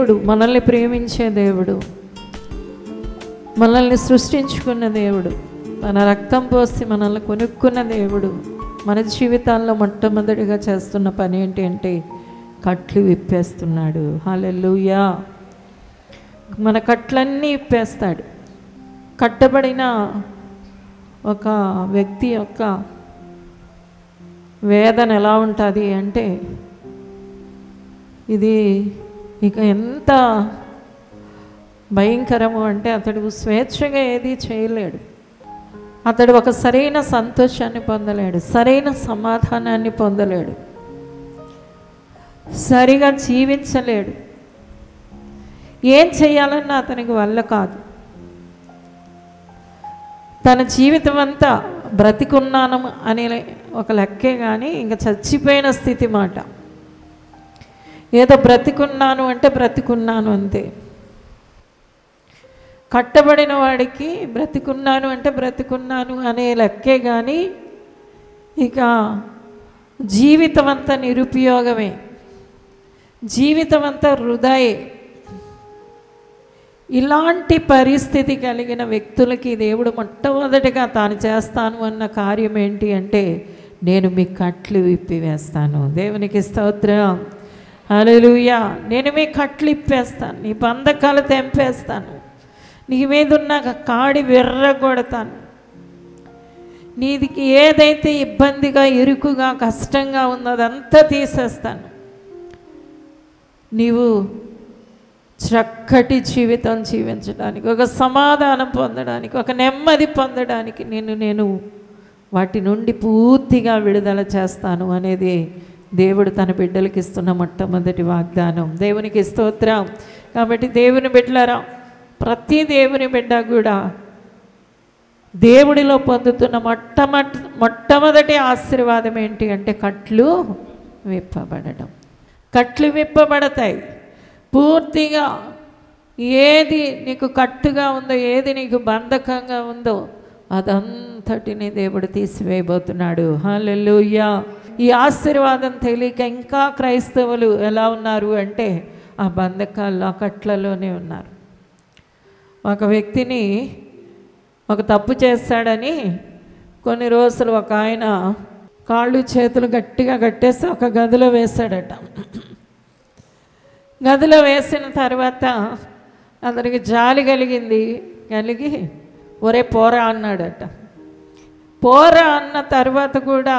దేవుడు, మనల్ని ప్రేమించే దేవుడు, మనల్ని సృష్టించుకున్న దేవుడు, తన రక్తం పోసి మనల్ని కొనుక్కున్న దేవుడు మన జీవితాల్లో మొట్టమొదటిగా చేస్తున్న పని ఏంటి అంటే కట్లు విప్పేస్తున్నాడు. హల్లెలూయా. మన కట్లన్నీ విప్పేస్తాడు. కట్టబడిన ఒక వ్యక్తి యొక్క వేదన ఎలా ఉంటుంది అంటే, ఇది ఇక ఎంత భయంకరము అంటే అతడు స్వేచ్ఛగా ఏది చేయలేడు. అతడు ఒక సరైన సంతోషాన్ని పొందలేడు, సరైన సమాధానాన్ని పొందలేడు, సరిగా జీవించలేడు. ఏం చేయాలన్నా అతనికి వల్ల కాదు. తన జీవితం అంతా బ్రతికున్నాను అనే ఒక లెక్కే కానీ ఇంకా చచ్చిపోయిన స్థితి మాట. ఏదో బ్రతికున్నాను అంటే బ్రతికున్నాను అంతే. కట్టబడిన వాడికి బ్రతికున్నాను అంటే బ్రతికున్నాను అనే లెక్కే కానీ ఇక జీవితం అంతా నిరుపయోగమే, జీవితం అంతా వృధాయే. ఇలాంటి పరిస్థితి కలిగిన వ్యక్తులకి దేవుడు మొట్టమొదటిగా తాను చేస్తాను అన్న కార్యం ఏంటి అంటే, నేను మీ కట్లు విప్పివేస్తాను. దేవునికి స్తోత్రం. హల్లెలూయా. నేను మీ కట్లు ఇప్పేస్తాను, నీ బంధకాలు తెంపేస్తాను, నీ మీద ఉన్న కాడి విర్రగొడతాను, నీదికి ఏదైతే ఇబ్బందిగా ఇరుకుగా కష్టంగా ఉందో అదంతా తీసేస్తాను. నీవు చక్కటి జీవితం జీవించడానికి, ఒక సమాధానం పొందడానికి, ఒక నెమ్మది పొందడానికి నేను వాటి నుండి పూర్తిగా విడుదల చేస్తాను అనేది దేవుడు తన బిడ్డలకి ఇస్తున్న మొట్టమొదటి వాగ్దానం. దేవునికి స్తోత్రం. కాబట్టి దేవుని బిడ్డలారా, ప్రతి దేవుని బిడ్డ కూడా దేవుడిలో పొందుతున్న మొట్టమొదటి ఆశీర్వాదం ఏంటి అంటే కట్లు విప్పబడడం. కట్లు విప్పబడతాయి పూర్తిగా. ఏది నీకు కట్టుగా ఉందో, ఏది నీకు బంధకంగా ఉందో అదంతటిని దేవుడు తీసివేయబోతున్నాడు. హల్లెలూయా. ఈ ఆశీర్వాదం తెలియక ఇంకా క్రైస్తవులు ఎలా ఉన్నారు అంటే ఆ బంధకాల్లో, ఆ కట్లలోనే ఉన్నారు. ఒక వ్యక్తిని ఒక తప్పు చేస్తాడని కొన్ని రోజులు ఒక ఆయన కాళ్ళు చేతులు గట్టిగా కట్టేసి ఒక గదిలో వేశాడట. గదిలో వేసిన తర్వాత అతనికి జాలి కలిగి ఒరే పోరా అన్నాడట. పోరా అన్న తర్వాత కూడా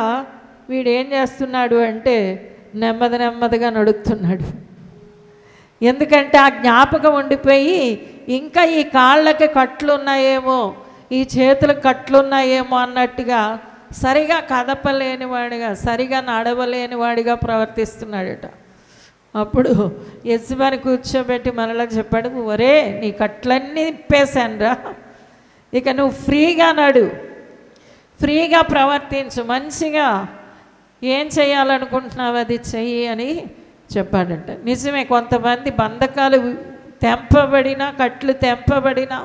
వీడు ఏం చేస్తున్నాడు అంటే నెమ్మదిగా నడుస్తున్నాడు. ఎందుకంటే ఆ జ్ఞాపకం ఉండిపోయి ఇంకా ఈ కాళ్ళకి కట్లు ఉన్నాయేమో, ఈ చేతులకు కట్లు ఉన్నాయేమో అన్నట్టుగా సరిగా కదపలేనివాడిగా, సరిగా నడవలేనివాడిగా ప్రవర్తిస్తున్నాడట. అప్పుడు యజమాని కూర్చోబెట్టి మనలా చెప్పాడు, ఒరే నీ కట్లన్నీ ఇప్పేశానురా, ఇక నువ్వు ఫ్రీగా నడు, ఫ్రీగా ప్రవర్తించు, మంచిగా ఏం చేయాలనుకుంటున్నావు అది చెయ్యి అని చెప్పాడంట. నిజమే, కొంతమంది బంధకాలు తెంపబడినా, కట్లు తెంపబడినా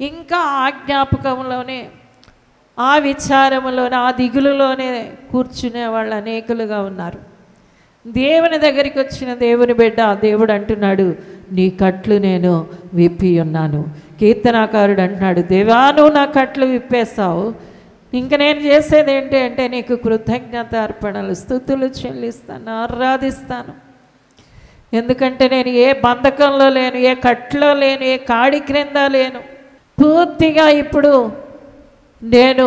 ఇంకా ఆ జ్ఞాపకంలోనే, ఆ విచారంలోనే, ఆ దిగులులోనే కూర్చునే వాళ్ళు అనేకులుగా ఉన్నారు. దేవుని దగ్గరికి వచ్చిన దేవుని బిడ్డ, దేవుడు అంటున్నాడు నీ కట్లు నేను విప్పి ఉన్నాను. కీర్తనాకారుడు అంటున్నాడు, దేవా నువ్వు నా కట్లు విప్పేస్తావు, ఇంక నేను చేసేది ఏంటి అంటే నీకు కృతజ్ఞత అర్పణలు, స్తుతులు చెల్లిస్తాను, ఆరాధిస్తాను. ఎందుకంటే నేను ఏ బంధకంలో లేను, ఏ కట్లో లేను, ఏ కాడి క్రింద లేను. పూర్తిగా ఇప్పుడు నేను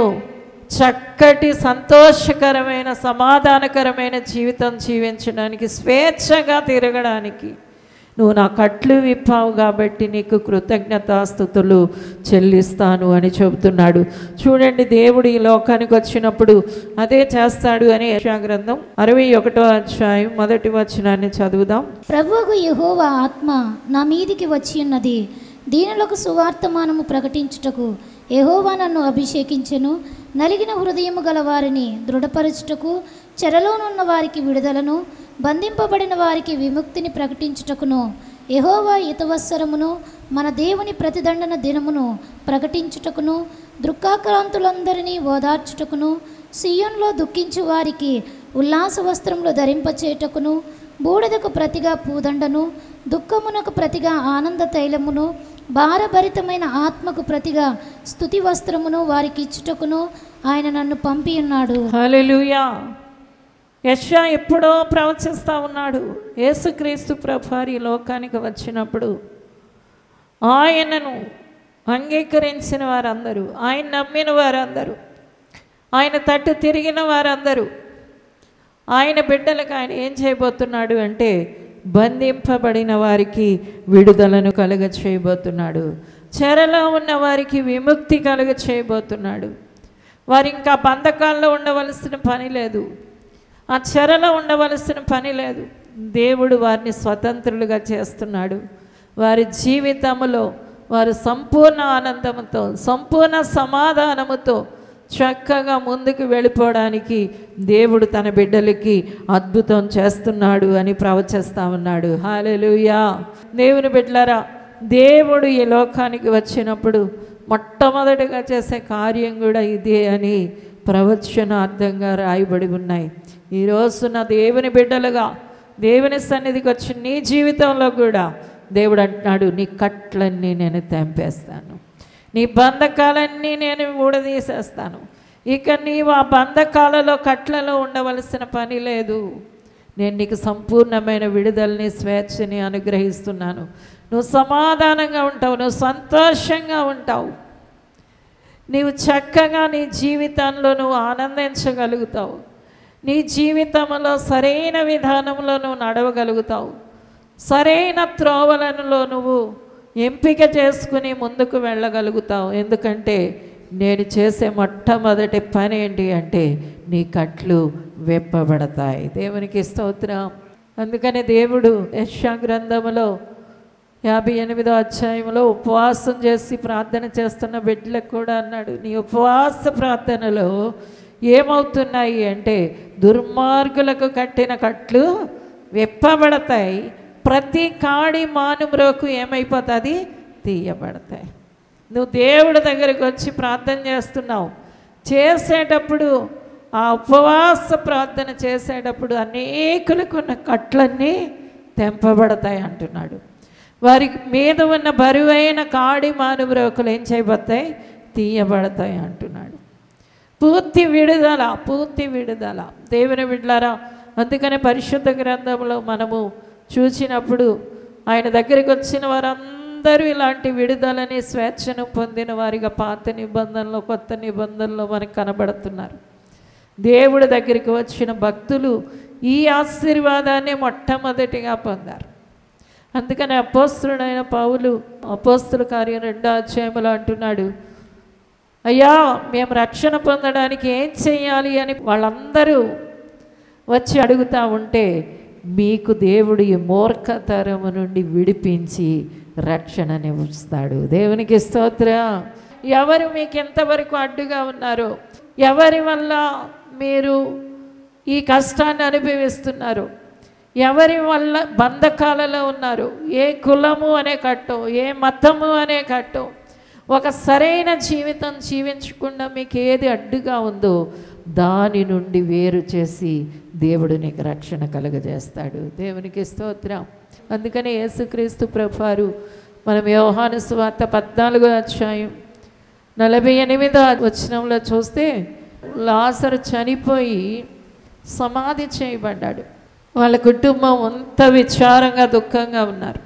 చక్కటి సంతోషకరమైన సమాధానకరమైన జీవితం జీవించడానికి, స్వేచ్ఛగా తిరగడానికి నువ్వు నా కట్లు విప్పావు కాబట్టి నీకు కృతజ్ఞతాస్తుతులు చెల్లిస్తాను అని చెబుతున్నాడు. చూడండి, దేవుడు ఈ లోకానికి వచ్చినప్పుడు అదే చేస్తాడు అని యెషయా గ్రంథం 61వ అధ్యాయం 1వ వచనాన్ని చదువుదాం. ప్రభువుకు యెహోవా ఆత్మ నా మీదికి వచ్చి ఉన్నది, దీనులకు సువార్తమానము ప్రకటించుటకు యెహోవా నన్ను అభిషేకించెను, నలిగిన హృదయము గల వారిని దృఢపరచుటకు, చెరలోనున్న వారికి విడుదలను, బంధింపబడిన వారికి విముక్తిని ప్రకటించుటకును, యెహోవా హితవత్సరమును మన దేవుని ప్రతిదండన దినమును ప్రకటించుటకును, దుఃఖాక్రాంతులందరినీ ఓదార్చుటకును, సియోనులో దుఃఖించు వారికి ఉల్లాస వస్త్రములు ధరింపచేయుటకును, బూడిదకు ప్రతిగా పూదండను, దుఃఖమునకు ప్రతిగా ఆనంద తైలమును, భారభరితమైన ఆత్మకు ప్రతిగా స్తుతి వస్త్రమును వారికి ఇచ్చుటకును ఆయన నన్ను పంపి ఉన్నాడు. హల్లెలూయా. యెషయా ఎప్పుడో ప్రవచిస్తూ ఉన్నాడు. యేసుక్రీస్తు ప్రభువారు ఈ లోకానికి వచ్చినప్పుడు ఆయనను అంగీకరించిన వారందరూ, ఆయన నమ్మిన వారందరూ, ఆయన తట్టు తిరిగిన వారందరూ, ఆయన బిడ్డలకు ఆయన ఏం చేయబోతున్నాడు అంటే బంధింపబడిన వారికి విడుదలను కలుగ చేయబోతున్నాడు. చెరలో ఉన్న వారికి విముక్తి కలుగ చేయబోతున్నాడు. వారు ఇంకా బంధకాల్లో ఉండవలసిన పని లేదు, ఆ చెరలో ఉండవలసిన పని లేదు. దేవుడు వారిని స్వతంత్రులుగా చేస్తున్నాడు. వారి జీవితంలో వారు సంపూర్ణ ఆనందంతో, సంపూర్ణ సమాధానముతో చక్కగా ముందుకు వెళ్ళిపోవడానికి దేవుడు తన బిడ్డలకి అద్భుతం చేస్తున్నాడు అని ప్రవచిస్తూ ఉన్నాడు. హల్లెలూయా. దేవుని బిడ్డలారా, దేవుడు ఈ లోకానికి వచ్చినప్పుడు మొట్టమొదటిగా చేసే కార్యం కూడా ఇదే అని ప్రవచనార్థంగా రాయబడి ఉన్నాయి. ఈరోజు నా దేవుని బిడ్డలుగా దేవుని సన్నిధికి వచ్చి నీ జీవితంలో కూడా దేవుడు అంటున్నాడు, నీ కట్లన్నీ నేను తెంపేస్తాను, నీ బంధకాలన్నీ నేను ఊడదీసేస్తాను. ఇక నీవు ఆ బంధకాలలో కట్లలో ఉండవలసిన పని లేదు. నేను నీకు సంపూర్ణమైన విడుదలని, స్వేచ్ఛని అనుగ్రహిస్తున్నాను. నువ్వు సమాధానంగా ఉంటావు, నువ్వు సంతోషంగా ఉంటావు, నీవు చక్కగా నీ జీవితంలో నువ్వు ఆనందించగలుగుతావు, నీ జీవితంలో సరైన విధానంలో నువ్వు నడవగలుగుతావు, సరైన త్రోవలలో నువ్వు ఎంపిక చేసుకుని ముందుకు వెళ్ళగలుగుతావు. ఎందుకంటే నేను చేసే మొట్టమొదటి పని ఏంటి అంటే నీ కట్లు విప్పబడతాయి. దేవునికి స్తోత్రం. అందుకని దేవుడు యెషయా గ్రంథములో 58వ అధ్యాయంలో ఉపవాసం చేసి ప్రార్థన చేస్తున్న బిడ్డలకు కూడా అన్నాడు, నీ ఉపవాస ప్రార్థనలో ఏమవుతున్నాయి అంటే దుర్మార్గులకు కట్టిన కట్లు విప్పబడతాయి, ప్రతి కాడి మానుమ్రోకు ఏమైపోతుంది, తీయబడతాయి. నువ్వు దేవుడి దగ్గరికి వచ్చి ప్రార్థన చేస్తున్నావు, చేసేటప్పుడు ఆ ఉపవాస ప్రార్థన చేసేటప్పుడు అనేకులకు ఉన్న కట్లన్నీ తెంపబడతాయి అంటున్నాడు. వారి మీద ఉన్న బరువైన కాడి మానుమ్రోకులు ఏం చేయబడతాయి, తీయబడతాయి అంటున్నాడు. పూర్తి విడుదల, పూర్తి విడుదల. దేవుని బిడ్డలారా, అందుకనే పరిశుద్ధ గ్రంథంలో మనము చూసినప్పుడు ఆయన దగ్గరికి వచ్చిన వారందరూ ఇలాంటి విడుదలని, స్వేచ్ఛను పొందిన వారిగా పాత నిబంధనలో, కొత్త నిబంధనలో మనకు కనబడుతున్నారు. దేవుడి దగ్గరికి వచ్చిన భక్తులు ఈ ఆశీర్వాదాన్ని మొట్టమొదటిగా పొందారు. అందుకని అపోస్తలుడైన పౌలు అపోస్తల కార్యం 2వ అధ్యాయంలో అంటున్నాడు, అయ్యా మేము రక్షణ పొందడానికి ఏం చేయాలి అని వాళ్ళందరూ వచ్చి అడుగుతూ ఉంటే, మీకు దేవుడు ఈ మూర్ఖతరము నుండి విడిపించి రక్షణనిస్తాడు. దేవునికి స్తోత్రం. ఎవరు మీకు ఎంతవరకు అడ్డుగా ఉన్నారో, ఎవరి వల్ల మీరు ఈ కష్టాన్ని అనుభవిస్తున్నారు, ఎవరి వల్ల బంధకాలలో ఉన్నారు, ఏ కులము అనే కట్టో, ఏ మతము అనే కట్టో, ఒక సరైన జీవితం జీవించకుండా మీకు ఏది అడ్డుగా ఉందో దాని నుండి వేరు చేసి దేవుడు నీకు రక్షణ కలుగజేస్తాడు. దేవునికి స్తోత్రం. అందుకని యేసుక్రీస్తు ప్రభువారు మనం యోహాను సువార్త 14వ అధ్యాయం 48వ వచనంలో చూస్తే, లాజరు చనిపోయి సమాధి చేయబడ్డాడు. వాళ్ళ కుటుంబం అంత విచారంగా, దుఃఖంగా ఉన్నారు.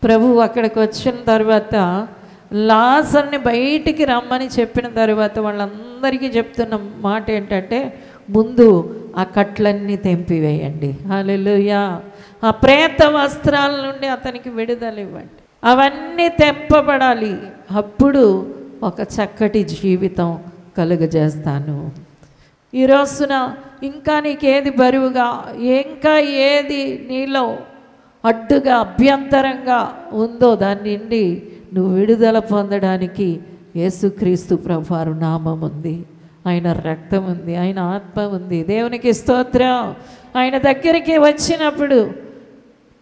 ప్రభువు అక్కడికి వచ్చిన తర్వాత లాజర్ని బయటికి రమ్మని చెప్పిన తర్వాత వాళ్ళందరికీ చెప్తున్న మాట ఏంటంటే, ముందు ఆ కట్లన్నీ తెంపివేయండి. హల్లెలూయా. ఆ ప్రేత వస్త్రాల నుండి అతనికి విడుదల ఇవ్వండి. అవన్నీ తెంపబడాలి. అప్పుడు ఒక చక్కటి జీవితం కలుగజేస్తాను. ఈ రోజున ఇంకా నీకేది బరువుగా, ఇంకా ఏది నీలో అడ్డుగా, అభ్యంతరంగా ఉందో దాని నుండి నువ్వు విడుదల పొందడానికి యేసుక్రీస్తు ప్రభువారు నామం ఉంది, ఆయన రక్తం ఉంది, ఆయన ఆత్మ ఉంది. దేవునికి స్తోత్రం. ఆయన దగ్గరికి వచ్చినప్పుడు,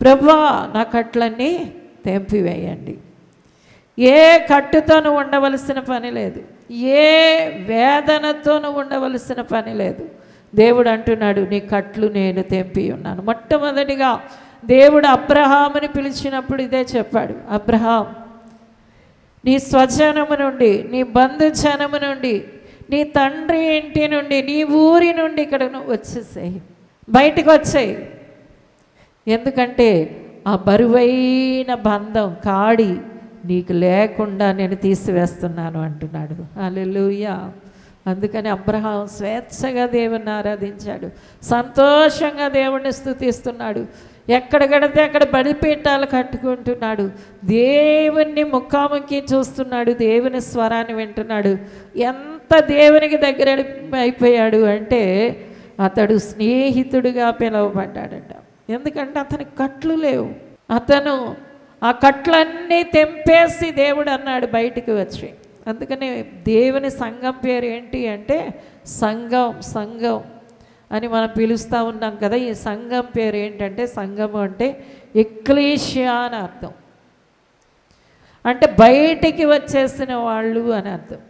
ప్రభువా నా కట్లన్నీ తెంపివేయండి. ఏ కట్టుతో నువ్వు ఉండవలసిన పని లేదు, ఏ వేదనతో నువ్వు ఉండవలసిన పని లేదు. దేవుడు అంటున్నాడు, నీ కట్లు నేను తెంపి ఉన్నాను. మొట్టమొదటిగా దేవుడు అబ్రహాముని పిలిచినప్పుడు ఇదే చెప్పాడు, అబ్రహాం నీ స్వజనము నుండి, నీ బంధుజనము నుండి, నీ తండ్రి ఇంటి నుండి, నీ ఊరి నుండి ఇక్కడ నువ్వు వచ్చేసాయి, బయటికి వచ్చాయి. ఎందుకంటే ఆ బరువైన బంధం కాడి నీకు లేకుండా నేను తీసివేస్తున్నాను అంటున్నాడు. హల్లెలూయా. అందుకని అబ్రహాం స్వేచ్ఛగా దేవుణ్ణి ఆరాధించాడు, సంతోషంగా దేవుణ్ణి స్తుతిస్తున్నాడు. ఎక్కడ కడితే అక్కడ బలిపీఠాలు కట్టుకుంటున్నాడు, దేవుణ్ణి ముఖాముఖి చూస్తున్నాడు, దేవుని స్వరాన్ని వింటున్నాడు. ఎంత దేవునికి దగ్గర అయిపోయాడు అంటే అతడు స్నేహితుడిగా పిలువబడ్డాడట. ఎందుకంటే అతనికి కట్లు లేవు. అతను ఆ కట్లన్నీ తెంపేసి దేవుడు అన్నాడు బయటికి వచ్చి. అందుకని దేవుని సంఘం పేరు ఏంటి అంటే సంఘం, సంఘం అని మనం పిలుస్తూ ఉన్నాం కదా. ఈ సంఘం పేరు ఏంటంటే, సంఘము అంటే ఎక్లీషియా అని అర్థం, అంటే బయటికి వచ్చేసిన వాళ్ళు అని అర్థం,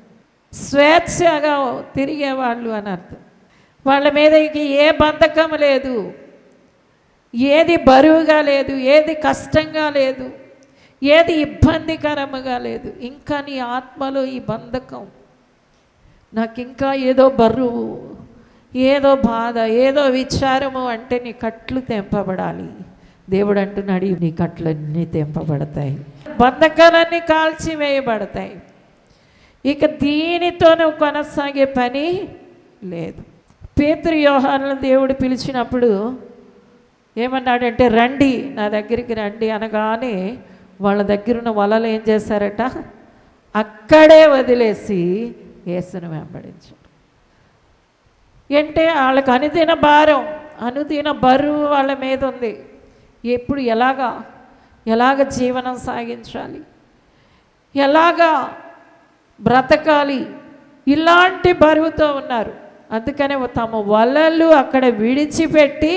స్వేచ్ఛగా తిరిగేవాళ్ళు అని అర్థం. వాళ్ళ మీదకి ఏ బంధకం లేదు, ఏది బరువుగా లేదు, ఏది కష్టంగా లేదు, ఏది ఇబ్బందికరముగా లేదు. ఇంకా నీ ఆత్మలో ఈ బంధకం, నాకు ఇంకా ఏదో బరువు, ఏదో బాధ, ఏదో విచారము అంటే నీ కట్లు తెంపబడాలి. దేవుడు అంటున్నాడు నీ కట్లన్నీ తెంపబడతాయి, బంధకాలన్నీ కాల్చివేయబడతాయి. ఇక దీనితో నువ్వు కొనసాగే పని లేదు. పేతురు యోహానులను దేవుడు పిలిచినప్పుడు ఏమన్నాడంటే రండి, నా దగ్గరికి రండి అనగానే వాళ్ళ దగ్గర ఉన్న వలలు ఏం చేశారట, అక్కడే వదిలేసి యేసును వెంబడించారు. అంటే వాళ్ళకి అనుదిన భారం, అనుదిన బరువు వాళ్ళ మీద ఉంది. ఎప్పుడు ఎలాగ జీవనం సాగించాలి, ఎలాగా బ్రతకాలి, ఇలాంటి బరువుతో ఉన్నారు. అందుకనే తమ వలలు అక్కడ విడిచిపెట్టి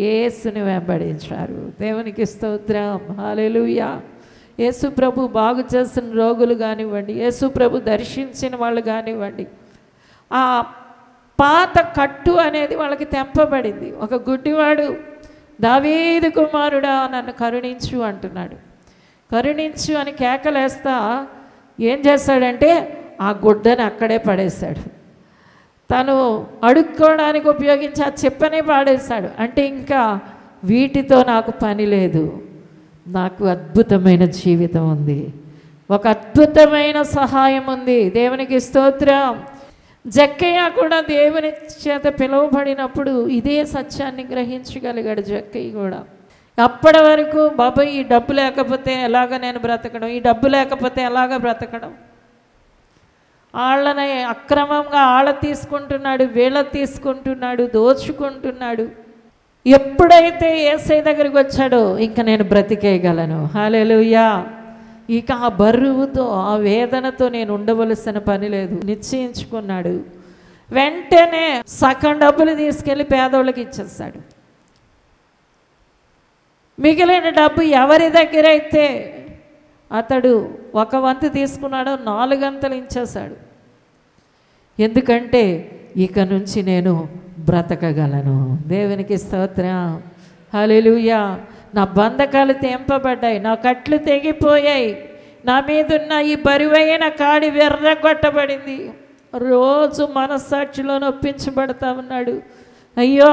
యేసుని వెంబడించారు. దేవునికి స్తోత్రం. హల్లెలూయా. యేసు ప్రభు బాగు చేసిన రోగులు కానివ్వండి, యేసు ప్రభు దర్శించిన వాళ్ళు కానివ్వండి, ఆ పాత కట్టు అనేది వాళ్ళకి తెంపబడింది. ఒక గుడ్డివాడు దావీదు కుమారుడా నన్ను కరుణించు అంటున్నాడు. కరుణించు అని కేకలేస్తా ఏం చేశాడంటే ఆ గుడ్డని అక్కడే పడేశాడు. తను అడుక్కోవడానికి ఉపయోగించి ఆ చెప్పనే పాడేశాడు. అంటే ఇంకా వీటితో నాకు పని లేదు, నాకు అద్భుతమైన జీవితం ఉంది, ఒక అద్భుతమైన సహాయం ఉంది. దేవునికి స్తోత్రం. జక్కయ్య కూడా దేవుని చేత పిలువబడినప్పుడు ఇదే సత్యాన్ని గ్రహించగలిగాడు. జక్కయ్య కూడా అప్పటి వరకు బాబాయ్ ఈ డబ్బు లేకపోతే ఎలాగ నేను బ్రతకడం, ఈ డబ్బు లేకపోతే ఎలాగ బ్రతకడం, వాళ్ళని అక్రమంగా వాళ్ళ తీసుకుంటున్నాడు, వీళ్ళ తీసుకుంటున్నాడు, దోచుకుంటున్నాడు. ఎప్పుడైతే యేసయ్య దగ్గరికి వచ్చాడో ఇంకా నేను బ్రతికేయగలను. హల్లెలూయా. ఇక ఆ బరువుతో, ఆ వేదనతో నేను ఉండవలసిన పని లేదు నిశ్చయించుకున్నాడు. వెంటనే సగం డబ్బులు తీసుకెళ్ళి పేదోళ్ళకి ఇచ్చేస్తాడు. మిగిలిన డబ్బు ఎవరి దగ్గర అయితే అతడు 1 వంతు తీసుకున్నాడో 4 వంతులు ఇచ్చేశాడు. ఎందుకంటే ఇక నుంచి నేను బ్రతకగలను. దేవునికి స్తోత్రం. హల్లెలూయా. నా బంధకాలు తెంపబడ్డాయి, నా కట్లు తెగిపోయాయి, నా మీదున్న ఈ బరువైన కాడి వెర్రగొట్టబడింది. రోజు మనస్సాక్షిలో నొప్పించబడతా ఉన్నాడు. అయ్యో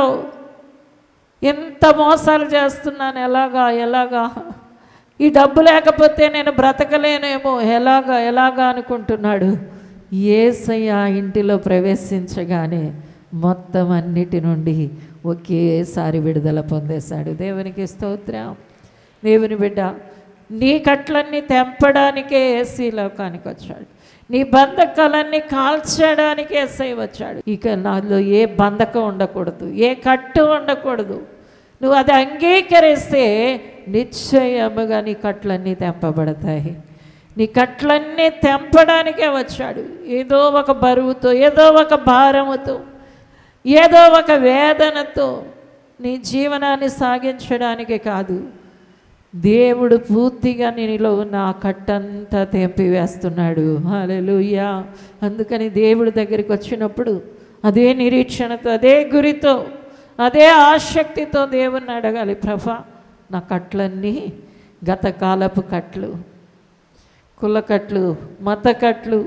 ఎంత మోసాలు చేస్తున్నాను, ఎలాగా ఈ డబ్బు లేకపోతే నేను బ్రతకలేనేమో, ఎలాగా అనుకుంటున్నాడు. యేసయ్య ఇంటిలో ప్రవేశించగానే మొత్తం అన్నిటి నుండి ఒకేసారి విడుదల పొందేశాడు. దేవునికి స్తోత్రం. దేవుని బిడ్డ, నీ కట్లన్నీ తెంపడానికే యేసు ఈ లోకానికి వచ్చాడు, నీ బంధకాలన్నీ కాల్చడానికి యేసయ్య వచ్చాడు. ఇక నాలో ఏ బంధకం ఉండకూడదు, ఏ కట్టు ఉండకూడదు. నువ్వు అది అంగీకరిస్తే నిశ్చయముగా నీ కట్లన్నీ తెంపబడతాయి. నీ కట్లన్నీ తెంపడానికే వచ్చాడు. ఏదో ఒక బరువుతో, ఏదో ఒక భారముతో, ఏదో ఒక వేదనతో నీ జీవనాన్ని సాగించడానికి కాదు. దేవుడు పూర్తిగా నీలో ఉన్న ఆ కట్టంతా తెంపివేస్తున్నాడు. హల్లెలూయా. అందుకని దేవుడి దగ్గరికి వచ్చినప్పుడు అదే నిరీక్షణతో, అదే గురితో, అదే ఆసక్తితో దేవుణ్ణి అడగాలి. ప్రభా నా కట్లన్నీ గత కాలపు కట్లు, కుల కట్లు, మత కట్లు,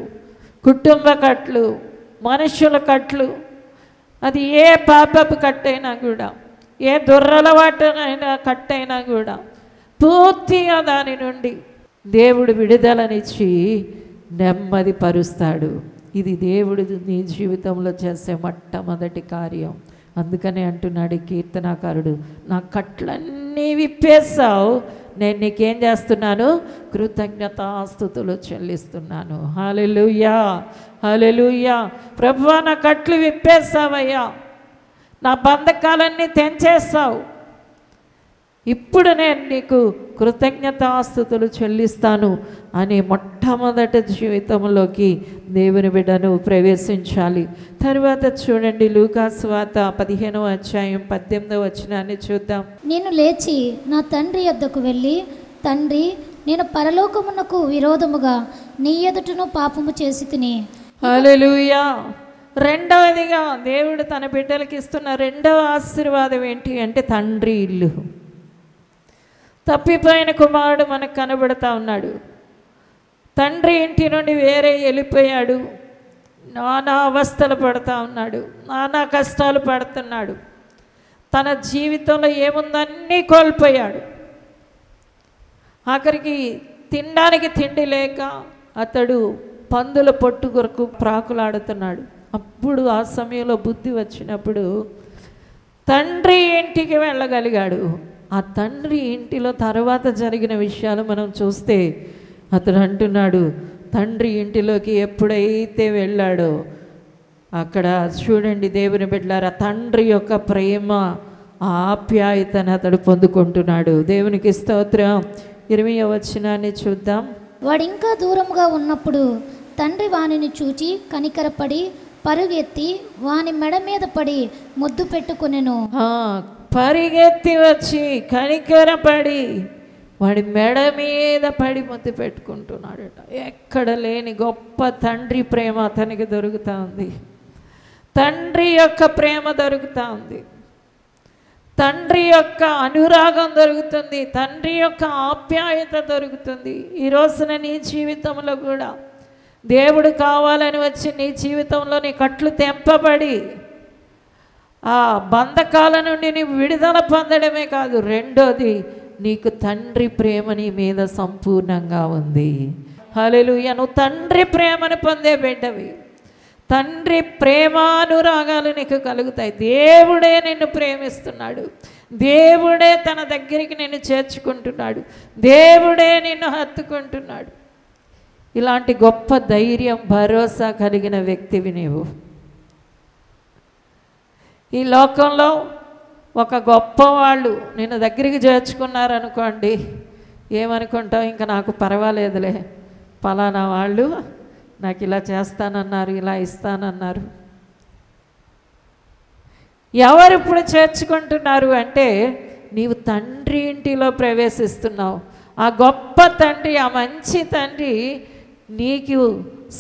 కుటుంబ కట్లు, మనుషుల కట్లు, అది ఏ పాపపు కట్టైనా కూడా, ఏ దుర్రలవాటైనా కట్టైనా కూడా పూర్తిగా దాని నుండి దేవుడు విడుదలనిచ్చి నెమ్మది పరుస్తాడు. ఇది దేవుడు నీ జీవితంలో చేసే మొట్టమొదటి కార్యం. అందుకనే అంటున్నాడు కీర్తనాకారుడు, నా కట్లన్నీ విప్పేశావు, నేను నీకేం చేస్తున్నాను? కృతజ్ఞతాస్తుతులు చెల్లిస్తున్నాను. హల్లెలూయా, హల్లెలూయా. ప్రభువా, నా కట్లు విప్పేశావయ్యా, నా బంధకాలన్నీ తెంచేస్తావు, ఇప్పుడు నేను నీకు కృతజ్ఞతాస్తుతులు చెల్లిస్తాను అని మొట్టమొదటి జీవితంలోకి దేవుని బిడ్డను ప్రవేశించాలి. తర్వాత చూడండి, లూకా సువార్త 15వ అధ్యాయం 18వ వచనాన్ని చూద్దాం. నేను లేచి నా తండ్రి యొద్దకు వెళ్ళి, తండ్రి, నేను పరలోకమునకు విరోధముగా నీ ఎదుటను పాపము చేసి తిని. హల్లెలూయా. రెండవదిగా దేవుడు తన బిడ్డలకి ఇస్తున్న రెండవ ఆశీర్వాదం ఏంటి అంటే తండ్రి ఇల్లు. తప్పిపోయిన కుమారుడు మనకు కనబడతా ఉన్నాడు. తండ్రి ఇంటి నుండి వేరే వెళ్ళిపోయాడు, నానా అవస్థలు పడుతూ ఉన్నాడు, నానా కష్టాలు పడుతున్నాడు. తన జీవితంలో ఏముందన్నీ కోల్పోయాడు. ఆఖరికి తినడానికి తిండి లేక అతడు పందుల పొట్టు కొరకు ప్రాకులాడుతున్నాడు. అప్పుడు ఆ సమయంలో బుద్ధి వచ్చినప్పుడు తండ్రి ఇంటికి వెళ్ళగలిగాడు. ఆ తండ్రి ఇంటిలో తర్వాత జరిగిన విషయాలు మనం చూస్తే అతడు అంటున్నాడు, తండ్రి ఇంటిలోకి ఎప్పుడైతే వెళ్ళాడో అక్కడ చూడండి దేవుని బిడ్డలారా, తండ్రి యొక్క ప్రేమ ఆప్యాయతను అతడు పొందుకుంటున్నాడు. దేవునికి స్తోత్రం. 20వ వచనాన్ని చూద్దాం. వాడు ఇంకా దూరముగా ఉన్నప్పుడు తండ్రి వానిని చూచి కనికరపడి పరుగెత్తి వాని మెడ మీద పడి ముద్దు పెట్టుకొనెను. పరిగెత్తి వచ్చి కనికరపడి వాడి మెడ మీద పడి ముద్దు పెట్టుకుంటున్నాడట. ఎక్కడ లేని గొప్ప తండ్రి ప్రేమ అతనికి దొరుకుతూ ఉంది. తండ్రి యొక్క ప్రేమ దొరుకుతూ ఉంది, తండ్రి యొక్క అనురాగం దొరుకుతుంది, తండ్రి యొక్క ఆప్యాయత దొరుకుతుంది. ఈ రోజున నీ జీవితంలో కూడా దేవుడు కావాలని వచ్చి నీ జీవితంలో నీ కట్లు తెంపబడి ఆ బంధకాల నుండి నీవు విడుదల పొందడమే కాదు, రెండోది నీకు తండ్రి ప్రేమ నీ మీద సంపూర్ణంగా ఉంది. హల్లెలూయా. నువ్వు తండ్రి ప్రేమను పొందే బిడ్డవి. తండ్రి ప్రేమానురాగాలు నీకు కలుగుతాయి. దేవుడే నిన్ను ప్రేమిస్తున్నాడు, దేవుడే తన దగ్గరికి నిన్ను చేర్చుకుంటున్నాడు, దేవుడే నిన్ను హత్తుకుంటున్నాడు. ఇలాంటి గొప్ప ధైర్యం, భరోసా కలిగిన వ్యక్తివి నీవు. ఈ లోకంలో ఒక గొప్పవాళ్ళు నిన్ను దగ్గరికి చేర్చుకున్నారనుకోండి, ఏమనుకుంటావు? ఇంకా నాకు పర్వాలేదులే, పలానా వాళ్ళు నాకు ఇలా చేస్తానన్నారు, ఇలా ఇస్తానన్నారు. ఎవరు ఇప్పుడు చేర్చుకుంటున్నారు అంటే నీవు తండ్రి ఇంటిలో ప్రవేశిస్తున్నావు. ఆ గొప్ప తండ్రి, ఆ మంచి తండ్రి నీకు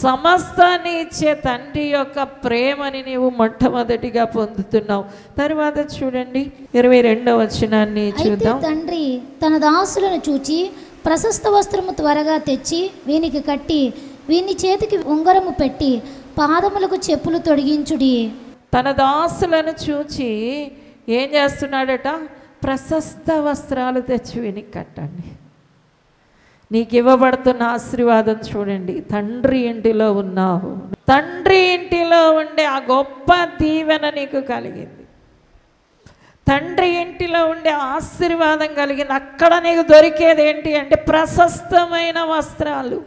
సమస్తాన్ని ఇచ్చే తండ్రి యొక్క ప్రేమని నీవు మొట్టమొదటిగా పొందుతున్నావు. తర్వాత చూడండి 22వ వచనాన్ని చూద్దాం. తండ్రి తన దాసులను చూచి ప్రశస్త వస్త్రము త్వరగా తెచ్చి వీనికి కట్టి వీని చేతికి ఉంగరము పెట్టి పాదములకు చెప్పులు తొడిగించుడి. తన దాసులను చూచి ఏం చేస్తున్నాడట? ప్రశస్త వస్త్రాలు తెచ్చి వీనికి కట్టండి. నీకు ఇవ్వబడుతున్న ఆశీర్వాదం చూడండి. తండ్రి ఇంటిలో ఉన్నావు, తండ్రి ఇంటిలో ఉండే ఆ గొప్ప దీవెన నీకు కలిగింది, తండ్రి ఇంటిలో ఉండే ఆశీర్వాదం కలిగింది. అక్కడ నీకు దొరికేది ఏంటి అంటే ప్రశస్తమైన వస్త్రాలు,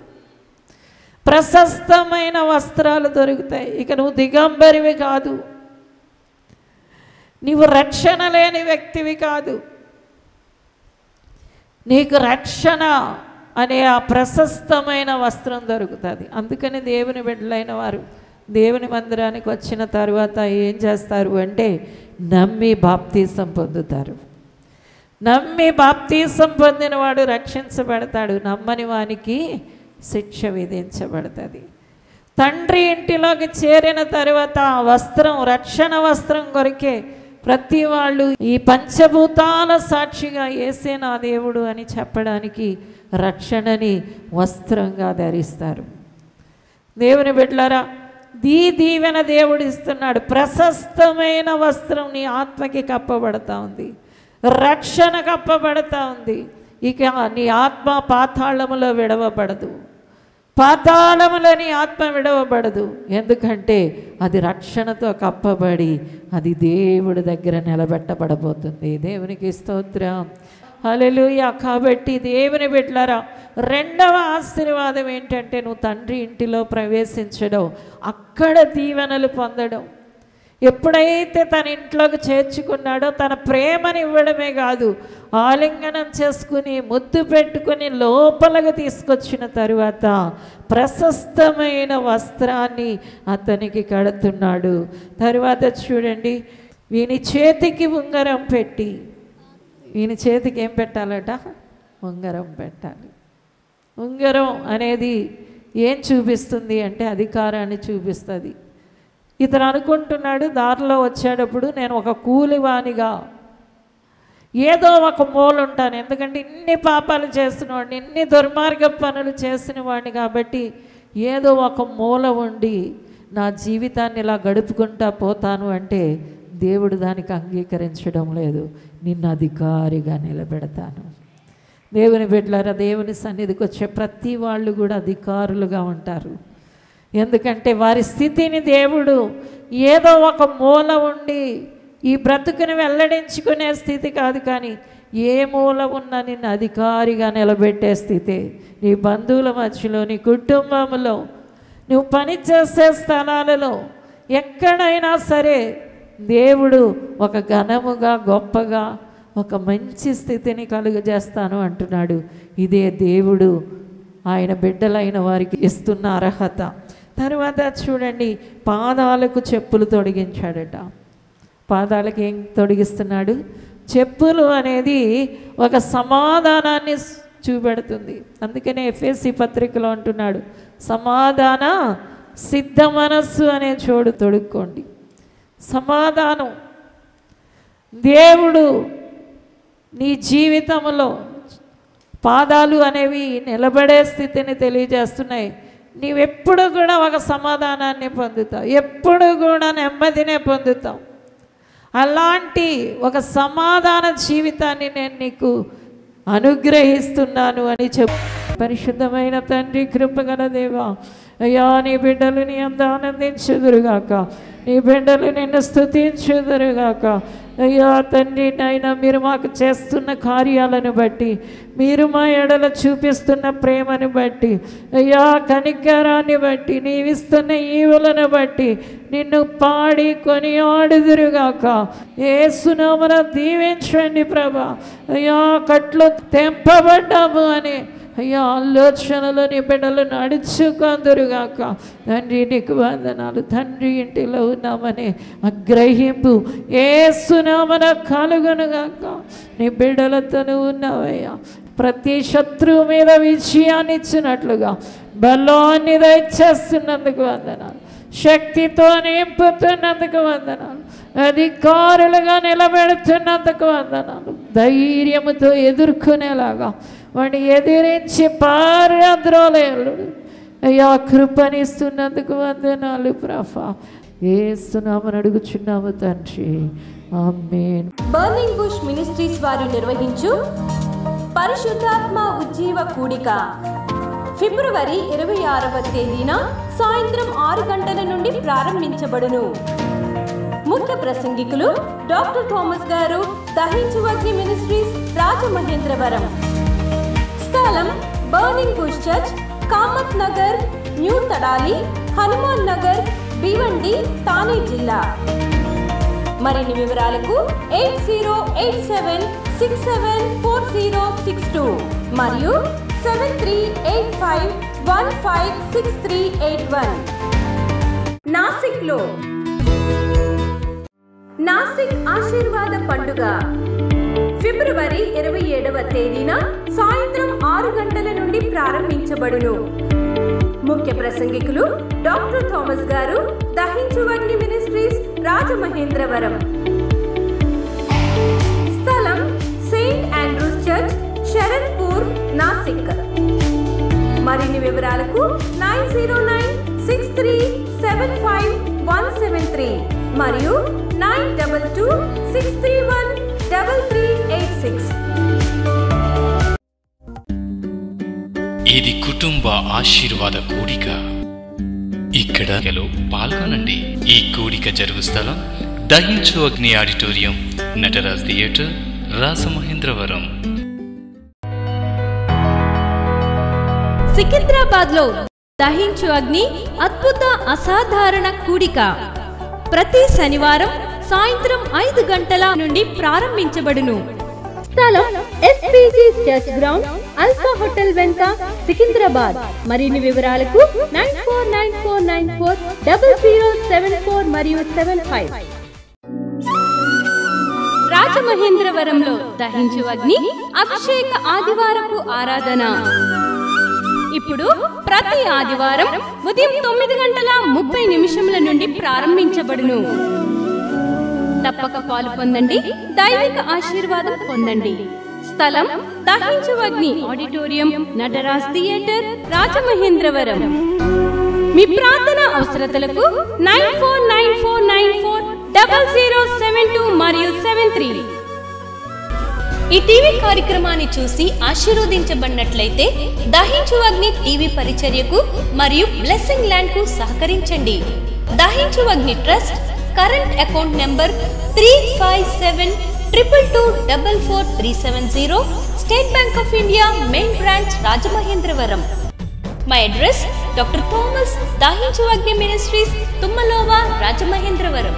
ప్రశస్తమైన వస్త్రాలు దొరుకుతాయి. ఇక నువ్వు దిగంబరివి కాదు, నీవు రక్షణ లేని వ్యక్తివి కాదు. నీకు రక్షణ అనే ఆ ప్రశస్తమైన వస్త్రం దొరుకుతుంది. అందుకని దేవుని బిడ్డలైన వారు దేవుని మందిరానికి వచ్చిన తర్వాత ఏం చేస్తారు అంటే నమ్మి బాప్తీసం పొందుతారు. నమ్మి బాప్తీసం పొందినవాడు రక్షించబడతాడు, నమ్మని వానికి శిక్ష విధించబడుతుంది. తండ్రి ఇంటిలోకి చేరిన తర్వాత ఆ వస్త్రం, రక్షణ వస్త్రం కొరికే ప్రతి వాళ్ళు ఈ పంచభూతాల సాక్షిగా యేసే నా దేవుడు అని చెప్పడానికి రక్షణని వస్త్రంగా ధరిస్తారు. దేవుని బిడ్డలారా, దీవెన దేవుడు ఇస్తున్నాడు. ప్రశస్తమైన వస్త్రం నీ ఆత్మకి కప్పబడతా ఉంది, రక్షణ కప్పబడతా ఉంది. ఇక నీ ఆత్మ పాతాళములో విడవబడదు, పాతాళములో నీ ఆత్మ విడవబడదు. ఎందుకంటే అది రక్షణతో కప్పబడి అది దేవుడి దగ్గర నిలబెట్టబడబోతుంది. దేవునికి స్తోత్రం, హల్లెలూయా. కాబట్టి దేవుని బిడ్డలారా, రెండవ ఆశీర్వాదం ఏంటంటే నువ్వు తండ్రి ఇంటిలో ప్రవేశించడం, అక్కడ దీవెనలు పొందడం. ఎప్పుడైతే తన ఇంట్లోకి చేర్చుకున్నాడో తన ప్రేమని ఇవ్వడమే కాదు, ఆలింగనం చేసుకుని ముద్దు పెట్టుకుని లోపలకి తీసుకొచ్చిన తరువాత ప్రశస్తమైన వస్త్రాన్ని అతనికి కడుతున్నాడు. తరువాత చూడండి, వీని చేతికి ఉంగరం పెట్టి, వీని చేతికి ఏం పెట్టాలట? ఉంగరం పెట్టాలి. ఉంగరం అనేది ఏం చూపిస్తుంది అంటే అధికారాన్ని చూపిస్తుంది. ఇతను అనుకుంటున్నాడు దారిలో వచ్చేటప్పుడు నేను ఒక కూలివానిగా ఏదో ఒక మూల ఉంటాను, ఎందుకంటే ఇన్ని పాపాలు చేసినవాడిని, ఇన్ని దుర్మార్గ పనులు చేసిన వాడిని, కాబట్టి ఏదో ఒక మూల ఉండి నా జీవితాన్ని ఇలా గడుపుకుంటా పోతాను అంటే దేవుడు దానికి అంగీకరించడం లేదు. నిన్ను అధికారిగా నిలబెడతాను. దేవుని బిడ్డలారా, దేవుని సన్నిధికి వచ్చే ప్రతి వాళ్ళు కూడా అధికారులుగా ఉంటారు. ఎందుకంటే వారి స్థితిని దేవుడు ఏదో ఒక మూల ఉండి ఈ బ్రతుకుని వెల్లడించుకునే స్థితి కాదు, కానీ ఏ మూల ఉన్నా నిన్ను అధికారిగా నిలబెట్టే స్థితి. నీ బంధువుల మధ్యలో, నీ కుటుంబంలో, నువ్వు పనిచేసే స్థలాలలో, ఎక్కడైనా సరే దేవుడు ఒక ఘనముగా, గొప్పగా, ఒక మంచి స్థితిని కలుగజేస్తాను అంటున్నాడు. ఇదే దేవుడు ఆయన బిడ్డలైన వారికి ఇస్తున్న అర్హత. తర్వాత చూడండి, పాదాలకు చెప్పులు తొడిగించాడట. పాదాలకు ఏం తొడిగిస్తున్నాడు? చెప్పులు అనేది ఒక సమాధానాన్ని చూపెడుతుంది. అందుకనే ఎఫెసీ పత్రికలో అంటున్నాడు, సమాధాన సిద్ధ మనస్సు అనే చోటు తొడుక్కోండి. సమాధానం. దేవుడు నీ జీవితంలో పాదాలు అనేవి నిలబడే స్థితిని తెలియజేస్తున్నాయి. నీవెప్పుడు కూడా ఒక సమాధానాన్ని పొందుతావు, ఎప్పుడు కూడా నెమ్మదినే పొందుతావు. అలాంటి ఒక సమాధాన జీవితాన్ని నేను నీకు అనుగ్రహిస్తున్నాను అని చెప్పు. పరిశుద్ధమైన తండ్రి, కృపగల దేవా, అయ్యా నీ బిడ్డలు నీ అందు ఆనందించుదురుగాక, నీ బిడ్డలు నిన్ను స్తుతించుదురుగాక. అయ్యా తండ్రి నాయన, మీరు మాకు చేస్తున్న కార్యాలను బట్టి, మీరు మా ఎడల చూపిస్తున్న ప్రేమను బట్టి, అయ్యా కనికరాన్ని బట్టి, నీవిస్తున్న ఈవులను బట్టి నిన్ను పాడి కొనియాడుదురుగాక. యేసునామమున దీవించండి ప్రభా. అయ్యా కట్లు తెంపబడ్డాము అని అయ్యా ఆలోచనలో నీ బిడ్డలు నడుచుకుందురుగాక. తండ్రి నీకు వందనాలు. తండ్రి ఇంటిలో ఉన్నామని గ్రహింపు యేసునామమున కలుగునుగాక. నీ బిడ్డలతో ఉన్నావయ్యా. ప్రతి శత్రువు మీద విజయాన్ని ఇచ్చినట్లుగా బలాన్ని దయచేస్తున్నందుకు వందనాలు. శక్తితో నింపుతున్నందుకు వందనాలు. అధికారులుగా నిలబెడుతున్నందుకు వందనాలు. ధైర్యముతో ఎదుర్కొనేలాగా వాడిని ఎదిరించి పారద్రోలేడు అయ్యా కృపనిస్తున్నందుకు వందనాలు ప్రభా. యేసునామమున అడుగుచున్నాము తండ్రి, ఆమేన్. బర్నింగ్ బుష్ మినిస్ట్రీస్ వారు నిర్వహించు పరిశుద్ధాత్మ ఉజ్జీవ కూడిక ఫిబ్రవరి 26వ తేదీన సాయంత్రం 6 గంటల నుండి ప్రారంభించబడును. ముఖ్య ప్రసంగికులు డాక్టర్ థామస్ గారు, దహించు అగ్ని మినిస్ట్రీస్, రాజమహేంద్రవరం. స్థలం burning bush church, Kamath Nagar, new Tadali, Hanuman Nagar, Bhiwandi, Thane జిల్లా. మరిన్ని వివరాలకు 8087674062 మరియు 7385156381. నాసిక్లో నాసిక్ ఆశీర్వాద పండుగ ఫిబ్రవరి 27వ తేదీన సాయంత్రం 6 గంటల నుండి ప్రారంభించబడును. ముఖ్య ప్రసంగికులు డాక్టర్ థామస్ గారు, దహించు అగ్ని మినిస్ట్రీస్, రాజమహేంద్రవరం. శరత్పూర్, నాసిక్. మరిన్ని వివరాలకు 9096375173 మరియు 9226313386. ఇది కుటుంబ ఆశీర్వాద కూడిక. ఇక్కడ పాల్గొనండి. ఈ కూడిక జరుగు స్థలం దహించు అగ్ని ఆడిటోరియం, నటరాజ్ థియేటర్, రాజమహేంద్రవరం. సికింద్రాబాద్ లో దహించు అగ్ని అద్భుత అసాధారణ కూడిక ప్రతి శనివారం సాయంత్రం 5 గంటల నుండి ప్రారంభించబడును. స్థలం SPG church ground, alpha hotel వెనుక, సికింద్రాబాద్. మరిన్ని వివరాలకు 9494940074 మరియు 75. రాజమహేంద్రవరంలో దహించు అగ్ని అభిషేక ఆదివారపు ఆరాధన ఇప్పుడు ప్రతి ఆదివారం ఉదయం 9:30 నుండి ప్రారంభించబడును. తప్పక పాలు పొందండి, దైవిక ఆశీర్వాదం పొందండి. స్థలం దహించు అగ్ని ఆడిటోరియం, నటరాజ్ థియేటర్, రాజమహేంద్రవరం. మీ ప్రార్థన అవసరతలకు 9494940072 మరియు 73. ఈ టీవీ కార్యక్రమాన్ని చూసి ఆశీర్వదించబడినట్లయితే దహించు అగ్ని టీవీ పరిచర్యకు మరియు బ్లెస్సింగ్ ల్యాండ్ కు సహకరించండి. Dahinchu Agni trust current account number 357222444370, State Bank of India main branch, Rajamahendravaram. My address doctor Thomas, Dahinchu Agni ministries, తుమ్మలోవా, Rajamahendravaram.